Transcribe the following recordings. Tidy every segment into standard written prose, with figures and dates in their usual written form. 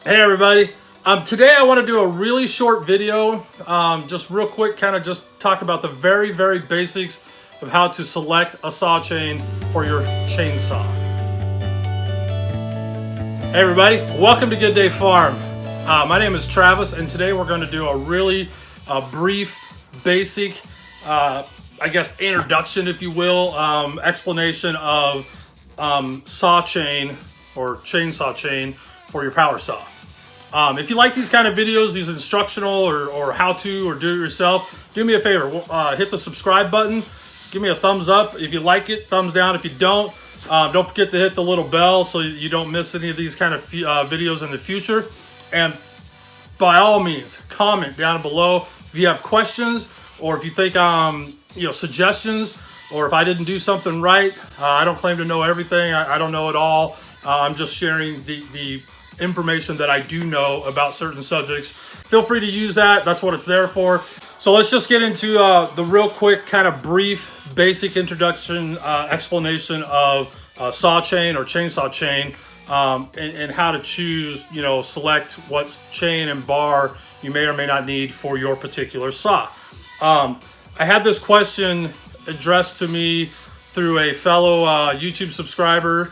Hey everybody, today I want to do a really short video, just real quick, kind of just talk about the very basics of how to select a saw chain for your chainsaw. Hey everybody, welcome to Good Day Farm. My name is Travis and today we're going to do a really brief, basic, I guess introduction, if you will, explanation of saw chain or chainsaw chain for your power saw. If you like these kind of videos, these instructional or how-to or do-it-yourself, do me a favor, hit the subscribe button, give me a thumbs up if you like it, thumbs down if you don't forget to hit the little bell so you don't miss any of these kind of videos in the future. And by all means, comment down below if you have questions or if you think, suggestions, or if I didn't do something right. I don't claim to know everything. I don't know it all. I'm just sharing the information that I do know about certain subjects. Feel free to use that. That's what it's there for. So let's just get into the real quick, kind of brief, basic introduction, explanation of saw chain or chainsaw chain, and how to choose, select what chain and bar you may or may not need for your particular saw. I had this question addressed to me through a fellow YouTube subscriber,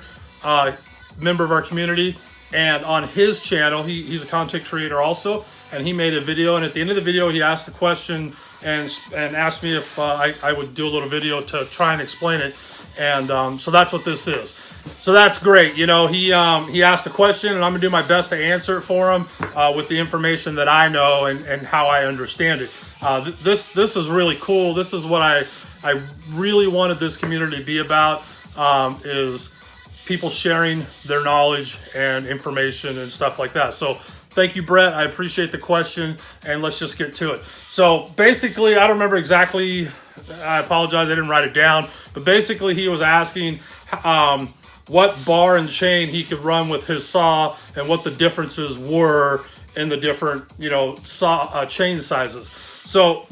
member of our community. And on his channel, he's a content creator also, and he made a video. And at the end of the video, he asked the question and asked me if I would do a little video to try and explain it. And so that's what this is. So that's great. He asked the question, and I'm gonna do my best to answer it for him with the information that I know and how I understand it. This is really cool. This is what I really wanted this community to be about, is people sharing their knowledge and information and stuff like that. So thank you, Brett. I appreciate the question, and let's just get to it. So basically, I don't remember exactly. I apologize, I didn't write it down. But basically, he was asking what bar and chain he could run with his saw and what the differences were in the different, saw chain sizes. So,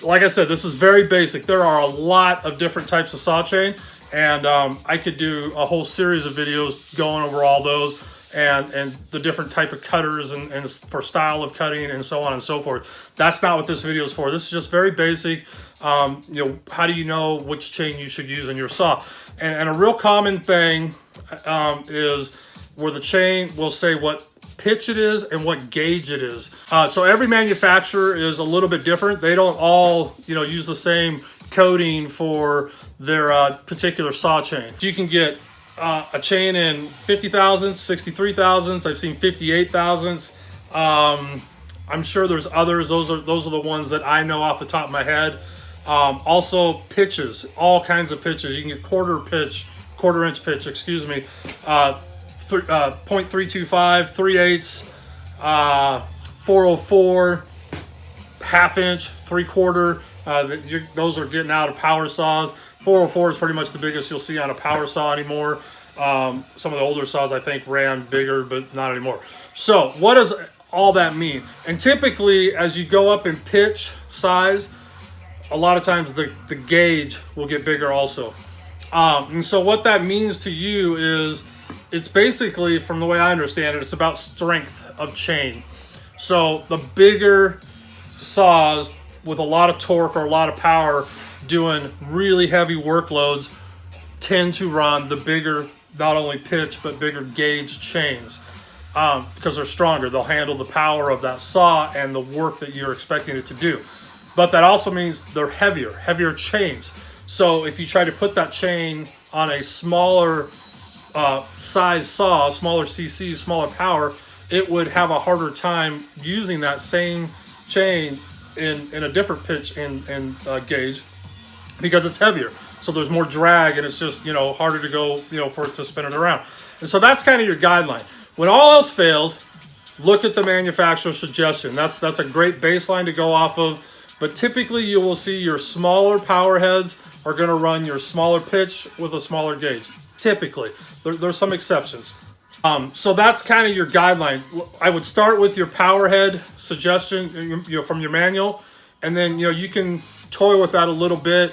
like I said, this is very basic. There are a lot of different types of saw chain. And I could do a whole series of videos going over all those and the different type of cutters and for style of cutting and so on and so forth. That's not what this video is for. This is just very basic. How do you know which chain you should use in your saw? And a real common thing is where the chain will say what pitch it is and what gauge it is. So every manufacturer is a little bit different. They don't all, use the same coding for their particular saw chain. You can get a chain in 50 thousandths, 63 thousandths. I've seen 58 thousandths. I'm sure there's others. Those are the ones that I know off the top of my head. Also pitches, all kinds of pitches. You can get quarter inch pitch, excuse me. 0.325, 3/8, 404, half inch, 3/4. Those are getting out of power saws. 404 is pretty much the biggest you'll see on a power saw anymore. Some of the older saws I think ran bigger, but not anymore. So what does all that mean? And typically as you go up in pitch size, a lot of times the gauge will get bigger also. And so what that means to you is it's basically, from the way I understand it, it's about strength of chain. So the bigger saws with a lot of torque or a lot of power doing really heavy workloads tend to run the bigger, not only pitch, but bigger gauge chains because they're stronger. They'll handle the power of that saw and the work that you're expecting it to do. But that also means they're heavier chains. So if you try to put that chain on a smaller size saw, smaller CC, smaller power, it would have a harder time using that same chain in a different pitch and gauge because it's heavier. So there's more drag and it's just, harder to go, for it to spin it around. And so that's kind of your guideline. When all else fails, look at the manufacturer's suggestion. That's a great baseline to go off of. But typically you will see your smaller power heads are going to run your smaller pitch with a smaller gauge. Typically. There's some exceptions. So that's kind of your guideline. I would start with your power head suggestion from your manual. And then, you can toy with that a little bit.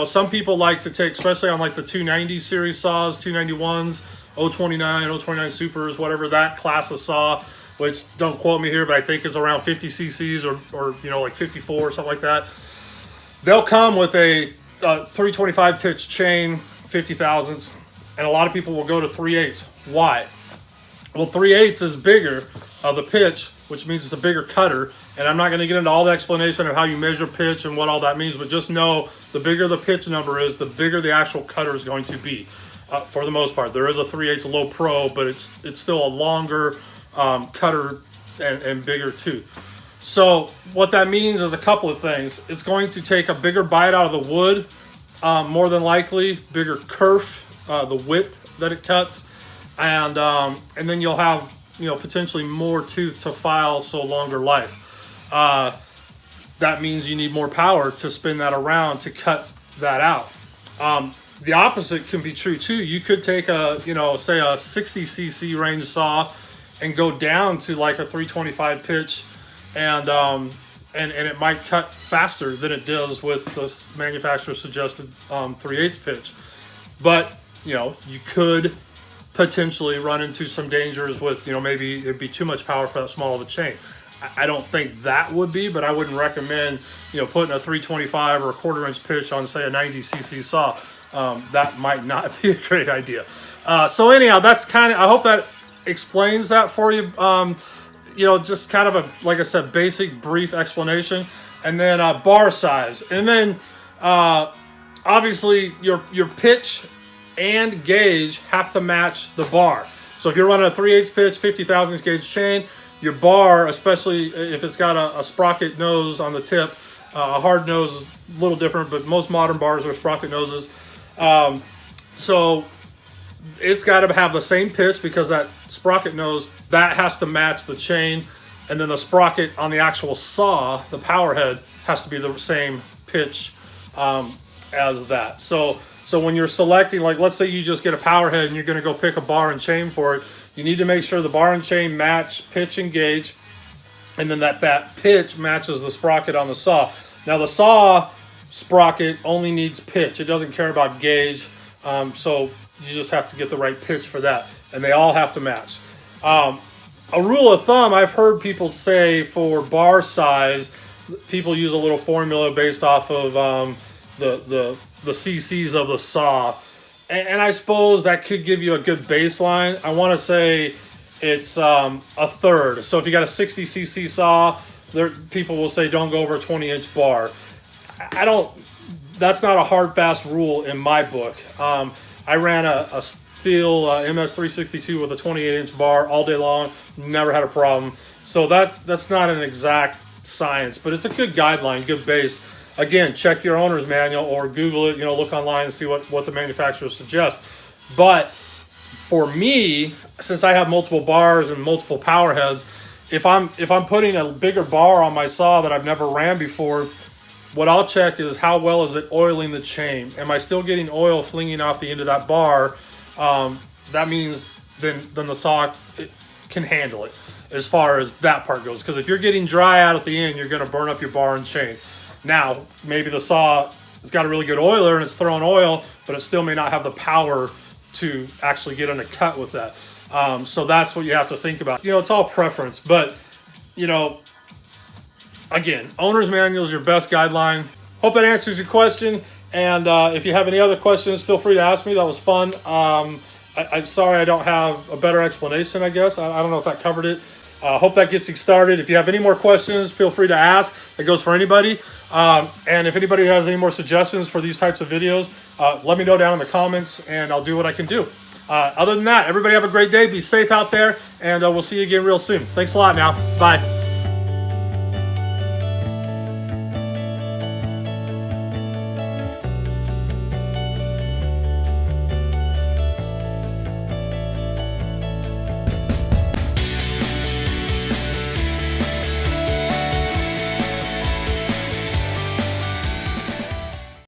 Some people like to take, especially on like the 290 series saws, 291s, 029, 029 Supers, whatever that class of saw. which don't quote me here, but I think is around 50 cc's or you know, like 54 or something like that. They'll come with a 325 pitch chain, 50 thousandths, and a lot of people will go to 3/8. Why? Well, 3/8 is bigger of the pitch, which means it's a bigger cutter. And I'm not going to get into all the explanation of how you measure pitch and what all that means, but just know the bigger the pitch number is, the bigger the actual cutter is going to be. For the most part, there is a 3/8 low pro, but it's still a longer cutter and bigger too. So what that means is a couple of things. It's going to take a bigger bite out of the wood, more than likely, bigger kerf, the width that it cuts, and then you'll have, you know, potentially more tooth to file, so longer life. That means you need more power to spin that around to cut that out. The opposite can be true too. You could take a, you know, say a 60 cc range saw and go down to like a 325 pitch, and it might cut faster than it does with the manufacturer suggested 3/8 pitch. But, you know, you could potentially run into some dangers with, you know, maybe it'd be too much power for that small of a chain. I don't think that would be, but I wouldn't recommend, you know, putting a 325 or a 1/4 inch pitch on, say, a 90 cc saw. That might not be a great idea. So anyhow, that's kind of, I hope that explains that for you. You know, just kind of a, like I said, basic brief explanation. And then bar size. And then obviously your pitch and gauge have to match the bar. So if you're running a 3/8 pitch, 50 thousandths gauge chain, your bar, especially if it's got a sprocket nose on the tip, a hard nose is a little different, but most modern bars are sprocket noses. So it's got to have the same pitch, because that sprocket nose, that has to match the chain, and then the sprocket on the actual saw, the power head, has to be the same pitch as that. So when you're selecting, like let's say you just get a power head and you're going to go pick a bar and chain for it, you need to make sure the bar and chain match pitch and gauge, and then that pitch matches the sprocket on the saw. Now the saw sprocket only needs pitch. It doesn't care about gauge, so you just have to get the right pitch for that, and they all have to match. A rule of thumb, I've heard people say for bar size, people use a little formula based off of the cc's of the saw. And I suppose that could give you a good baseline. I want to say it's a third. So if you got a 60 cc saw, people will say don't go over a 20-inch bar. That's not a hard, fast rule in my book. I ran a steel MS362 with a 28-inch bar all day long, never had a problem. So that's not an exact science, but it's a good guideline, good base. Again, check your owner's manual or Google it, you know, look online and see what the manufacturer suggests. But for me, since I have multiple bars and multiple power heads, if I'm putting a bigger bar on my saw that I've never ran before, what I'll check is how well is it oiling the chain. Am I still getting oil flinging off the end of that bar? That means then the saw can handle it as far as that part goes. Because if you're getting dry out at the end, you're going to burn up your bar and chain. Now, maybe the saw has got a really good oiler and it's throwing oil, but it still may not have the power to actually get in a cut with that. So that's what you have to think about. You know, it's all preference, but, you know, again, owner's manual is your best guideline. Hope that answers your question. And if you have any other questions, feel free to ask me. That was fun. I'm sorry I don't have a better explanation, I guess. I don't know if that covered it. Hope that gets you started. If you have any more questions, feel free to ask. It goes for anybody. And if anybody has any more suggestions for these types of videos, let me know down in the comments, and I'll do what I can do. Other than that, everybody have a great day. Be safe out there, and we'll see you again real soon. Thanks a lot now. Bye.